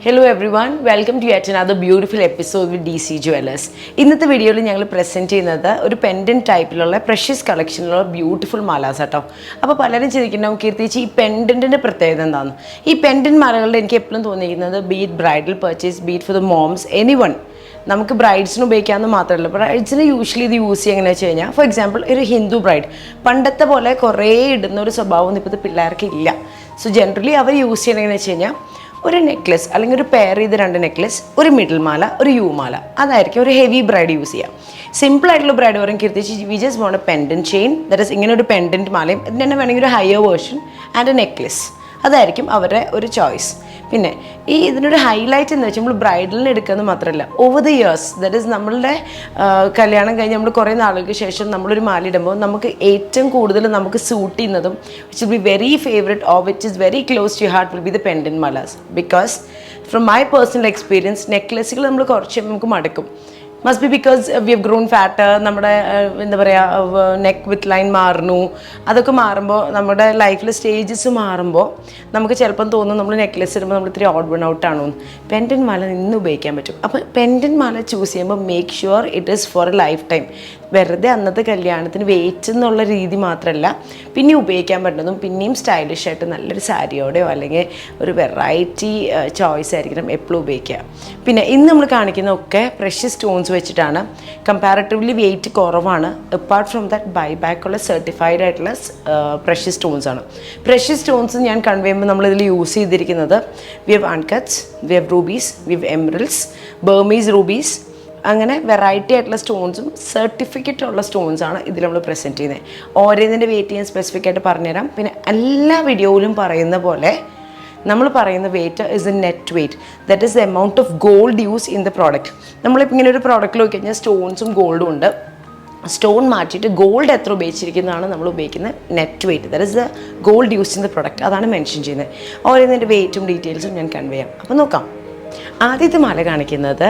Hello everyone, welcome to yet another beautiful episode with DC Jewelers. ഇന്നത്തെ വീഡിയോയിൽ ഞങ്ങൾ present ചെയ്യുന്നത് ഒരു പെൻഡൻറ്റ് ടൈപ്പിലുള്ള പ്രഷ്യസ് കളക്ഷനിലുള്ള ബ്യൂട്ടിഫുൾ മാലാസ് കേട്ടോ. അപ്പോൾ പലരും ചിന്തിക്കുന്നുണ്ടാവും കീർത്തിച്ച് ഈ പെൻഡൻറ്റിൻ്റെ പ്രത്യേകത എന്താണ്? ഈ പെൻഡൻറ്റ് മാലകളുടെ എനിക്ക് എപ്പോഴും തോന്നിയിരിക്കുന്നത് beat bridal purchase, beat for the moms, anyone. നമുക്ക് ബ്രൈഡ്സിന് ഉപയോഗിക്കാമെന്ന് മാത്രമല്ല, ബ്രൈഡ്സിന് യൂഷ്വലി ഇത് യൂസ് ചെയ്യുക എങ്ങനെയാണെന്ന് വെച്ച് കഴിഞ്ഞാൽ, ഫോർ എക്സാമ്പിൾ ഒരു ഹിന്ദു ബ്രൈഡ് പണ്ടത്തെ പോലെ കുറേ ഇടുന്ന ഒരു സ്വഭാവം ഇപ്പോഴത്തെ പിള്ളേർക്ക് ഇല്ല. സോ ജനറലി അവർ യൂസ് ചെയ്യണത് എങ്ങനെയാണെന്ന് വെച്ച് കഴിഞ്ഞാൽ ഒരു നെക്ലസ് അല്ലെങ്കിൽ ഒരു പെയർ ചെയ്ത് രണ്ട് നെക്ലസ്, ഒരു മിഡിൽ മാല, ഒരു യു മാല, അതായിരിക്കും ഒരു ഹെവി ബ്രൈഡ് യൂസ് ചെയ്യുക. സിമ്പിളായിട്ടുള്ള ബ്രൈഡ് പറയും കീർത്തിച്ച് we just want a pendant chain, that is ഇങ്ങനെ ഒരു പെൻഡൻറ്റ് മാലയും ഇതിന് തന്നെ വേണമെങ്കിൽ ഒരു higher version and a necklace, അതായിരിക്കും അവരുടെ ഒരു ചോയ്സ്. പിന്നെ ഇതിനൊരു ഹൈലൈറ്റ് എന്ന് വെച്ചാൽ നമ്മൾ ബ്രൈഡലിന് എടുക്കുന്നത് മാത്രമല്ല, over the years, that is നമ്മളുടെ കല്യാണം കഴിഞ്ഞ് നമ്മൾ കുറേ നാളുകൾക്ക് ശേഷം നമ്മളൊരു മാല ഇടുമ്പോൾ നമുക്ക് ഏറ്റവും കൂടുതൽ നമുക്ക് സൂട്ട് ചെയ്യുന്നതും which will be very favourite or which is very close to heart will be the pendant മാലാസ്. Because from my personal experience നെക്ലസുകൾ നമ്മൾ കുറച്ച് നമുക്ക് മടുക്കും. Must be because we have grown fat, നമ്മുടെ എന്താ പറയുക നെക്ക് വിത്ത് ലൈൻ മാറുന്നു. അതൊക്കെ മാറുമ്പോൾ നമ്മുടെ ലൈഫിൽ സ്റ്റേജസ് മാറുമ്പോൾ നമുക്ക് ചിലപ്പം തോന്നും നമ്മൾ നെക്ലസ് ഇടുമ്പോൾ നമ്മൾ ഇത്തിരി ഓഡ് വൺ ഔട്ട് ആണോ. പെൻഡൻറ്റ് മാല നിന്ന് ഉപയോഗിക്കാൻ പറ്റും. അപ്പോൾ പെൻഡൻറ്റ് മാല ചൂസ് ചെയ്യുമ്പോൾ make sure it is for a lifetime. വെറുതെ അന്നത്തെ കല്യാണത്തിന് വെയിറ്റ് എന്നുള്ള രീതി മാത്രമല്ല, പിന്നെ ഉപയോഗിക്കാൻ പറ്റുന്നതും പിന്നെയും സ്റ്റൈലിഷ് ആയിട്ട് നല്ലൊരു സാരിയോടെയോ അല്ലെങ്കിൽ ഒരു വെറൈറ്റി ചോയ്സ് ആയിരിക്കണം എപ്പോഴും ഉപയോഗിക്കുക. പിന്നെ ഇന്ന് നമ്മൾ കാണിക്കുന്നതൊക്കെ പ്രഷ്യസ് സ്റ്റോൺസ് വെച്ചിട്ടാണ്. കമ്പാരിറ്റീവ്ലി വെയിറ്റ് കുറവാണ്. അപ്പാർട്ട് ഫ്രം ദാറ്റ് ബൈ ബാക്കുള്ള സർട്ടിഫൈഡ് ആയിട്ടുള്ള പ്രഷ്യസ് സ്റ്റോൺസ് ആണ്. പ്രഷ്യസ് സ്റ്റോൺസ് ഞാൻ കൺവേ ചെയ്യുമ്പോൾ നമ്മളിതിൽ യൂസ് ചെയ്തിരിക്കുന്നത് we have uncuts, we have rubies, we have emeralds, Burmese rubies, അങ്ങനെ വെറൈറ്റി ആയിട്ടുള്ള സ്റ്റോൺസും സർട്ടിഫിക്കറ്റ് ഉള്ള സ്റ്റോൺസാണ് ഇതിൽ നമ്മൾ പ്രസൻറ്റ് ചെയ്യുന്നത്. ഓരോന്നിൻ്റെ വെയിറ്റ് ഞാൻ സ്പെസിഫിക് ആയിട്ട് പറഞ്ഞുതരാം. പിന്നെ എല്ലാ വീഡിയോയിലും പറയുന്ന പോലെ നമ്മൾ പറയുന്ന weight is a net weight, that is the amount of gold use in the product. നമ്മളിപ്പോൾ ഇങ്ങനെ ഒരു പ്രോഡക്റ്റിൽ നോക്കി കഴിഞ്ഞാൽ സ്റ്റോൺസും ഗോൾഡും ഉണ്ട്. സ്റ്റോൺ മാറ്റിയിട്ട് ഗോൾഡ് എത്ര ഉപയോഗിച്ചിരിക്കുന്നതാണ് നമ്മൾ ഉപയോഗിക്കുന്ന net weight, that is the gold use in the product. അതാണ് മെൻഷൻ ചെയ്യുന്നത്. ഓരോന്നിൻ്റെ വെയിറ്റും ഡീറ്റെയിൽസും ഞാൻ കൺവേ ചെയ്യാം. അപ്പോൾ നോക്കാം. ആദ്യത്തെ മാല കാണിക്കുന്നത്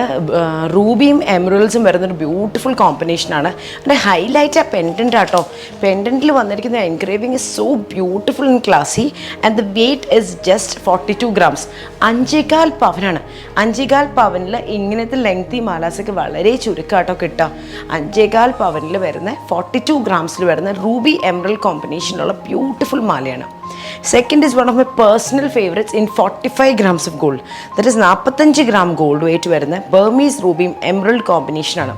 റൂബിയും എമറൽസും വരുന്നൊരു ബ്യൂട്ടിഫുൾ കോമ്പിനേഷനാണ്. അതിൻ്റെ ഹൈലൈറ്റ് ആ പെൻഡൻ്റ് ആട്ടോ. പെൻഡൻറ്റിൽ വന്നിരിക്കുന്ന engraving is so beautiful and classy and the weight is just 42 grams. 5.25 പവനാണ്. 5.25 പവനിൽ ഇങ്ങനത്തെ ലെങ്തി മാലാസൊക്കെ വളരെ ചുരുക്കമാട്ടോ കിട്ടുക. 5.25 പവനിൽ വരുന്ന 42 grams വരുന്ന റൂബി എമറൽ കോമ്പിനേഷനുള്ള ബ്യൂട്ടിഫുൾ മാലയാണ്. Second is one of my personal favorites in 45 grams of gold. That is 45 gram gold weight വരുന്ന Burmese റൂബിയും എമറൽഡ് കോമ്പിനേഷനാണ്.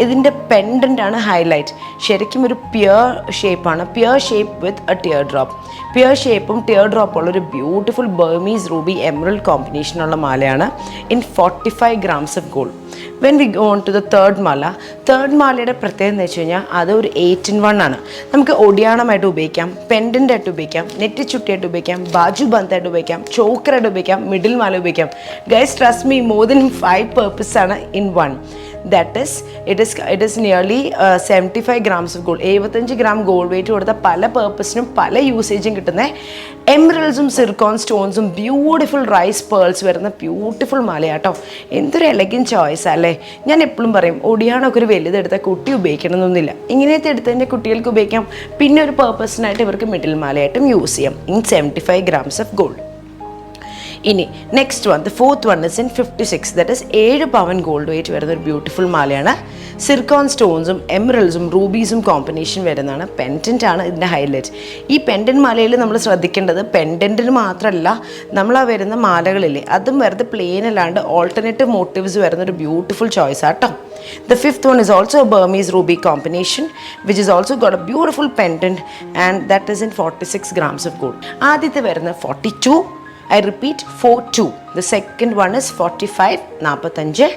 ഇതിൻ്റെ പെൻഡൻ്റ് ആണ് ഹൈലൈറ്റ്. ശരിക്കും ഒരു പിയർ ഷേപ്പാണ്, pear shape with a tear drop. Pear ഷേപ്പും ടിയർ ഡ്രോപ്പും ഉള്ളൊരു ബ്യൂട്ടിഫുൾ ബർമീസ് റൂബി എമറൽഡ് കോമ്പിനേഷനുള്ള മാലയാണ് in 45 grams of gold. When we go on to the third മാല, തേർഡ് മാലയുടെ പ്രത്യേകത എന്ന് വെച്ച് കഴിഞ്ഞാൽ അത് ഒരു 8-in-1 ആണ്. നമുക്ക് ഒടിയാണമായിട്ട് ഉപയോഗിക്കാം, പെൻഡൻ്റ് ആയിട്ട് ഉപയോഗിക്കാം, നെറ്റി ചുട്ടിയായിട്ട് ഉപയോഗിക്കാം, ബാജു ബന്തായിട്ട് ഉപയോഗിക്കാം, ചോക്കറായിട്ട് ഉപയോഗിക്കാം, മിഡിൽ മാല ഉപയോഗിക്കാം. Guys trust me, more than 5 purposes ആണ് in 1. That is, it is nearly 75 grams of gold. 75 gram gold weight കൊടുത്ത പല പേർപ്പസിനും പല യൂസേജും കിട്ടുന്ന എമറൽസും സിർക്കോൺ സ്റ്റോൺസും ബ്യൂട്ടിഫുൾ റൈസ് പേൾസ് വരുന്ന ബ്യൂട്ടിഫുൾ മാലയാട്ടോ. എന്തൊരു എലഗൻ ചോയ്സ് അല്ലേ. ഞാൻ എപ്പോഴും പറയും ഒടിയാണൊക്കെ ഒരു വലുതെടുത്താൽ കുട്ടി ഉപയോഗിക്കണമെന്നൊന്നുമില്ല. ഇങ്ങനത്തെ എടുത്തതിൻ്റെ കുട്ടികൾക്ക് ഉപയോഗിക്കാം. പിന്നെ ഒരു പേർപ്പസിനായിട്ട് ഇവർക്ക് മിഡിൽ മാലയായിട്ടും യൂസ് ചെയ്യാം ഇൻ 75 grams of gold. ഇനി next one, the fourth one is in 56, that is 7 പവൻ ഗോൾഡ് വെയിറ്റ് വരുന്ന ഒരു ബ്യൂട്ടിഫുൾ മാലയാണ്. സിർക്കോൺ സ്റ്റോൺസും എമറൽസും റൂബീസും കോമ്പിനേഷൻ വരുന്നതാണ്. പെൻഡൻ്റ് ആണ് ഇതിൻ്റെ ഹൈലൈറ്റ്. ഈ പെൻഡൻറ്റ് മാലയിൽ നമ്മൾ ശ്രദ്ധിക്കേണ്ടത് പെൻഡൻറ്റിന് മാത്രമല്ല, നമ്മൾ ആ വരുന്ന മാലകളില്ലേ അതും വെറുതെ പ്ലെയിൻ അല്ലാണ്ട് ഓൾട്ടർനേറ്റീവ് മോട്ടീവ്സ് വരുന്നൊരു ബ്യൂട്ടിഫുൾ ചോയ്സ് ആട്ടോ. The fifth one is also a Burmese ruby combination, which is also got a beautiful pendant, and that is in 46 grams of gold. ആദ്യത്തെ വരുന്ന 42, I repeat 42. The second one is 45, 45.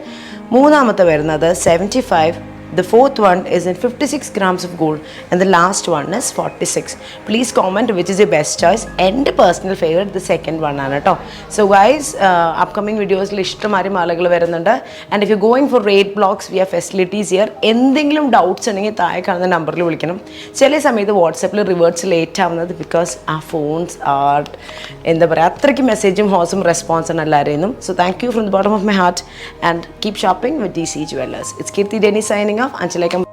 മൂന്നാമത്തെ വരുന്നത് 75. The fourth one is in 56 grams of gold, and the last one is 46. Please comment which is your best choice. എൻ്റെ personal favorite the second one ആണ് കേട്ടോ. So guys, upcoming videosൽ ഇഷ്ടംമാതിരി മാലകൾ വരുന്നുണ്ട്. And if you're going for rate blocks, we have facilities here. എന്തെങ്കിലും doubts ഉണ്ടെങ്കിൽ താഴെ കാണുന്ന നമ്പറിൽ വിളിക്കണം. ചില സമയത്ത് വാട്സപ്പിൽ റിവേർട്സ് ലേറ്റ് ആവുന്നത് ബിക്കോസ് ആ ഫോൺസ് ആർ എന്താ പറയുക അത്രയ്ക്ക് മെസ്സേജും ഹോസും റെസ്പോൺസാണ് എല്ലാവരെയും. So thank you from the bottom of my heart and keep shopping with DC Jewelers. It's Kirti Denny signing off. Until I come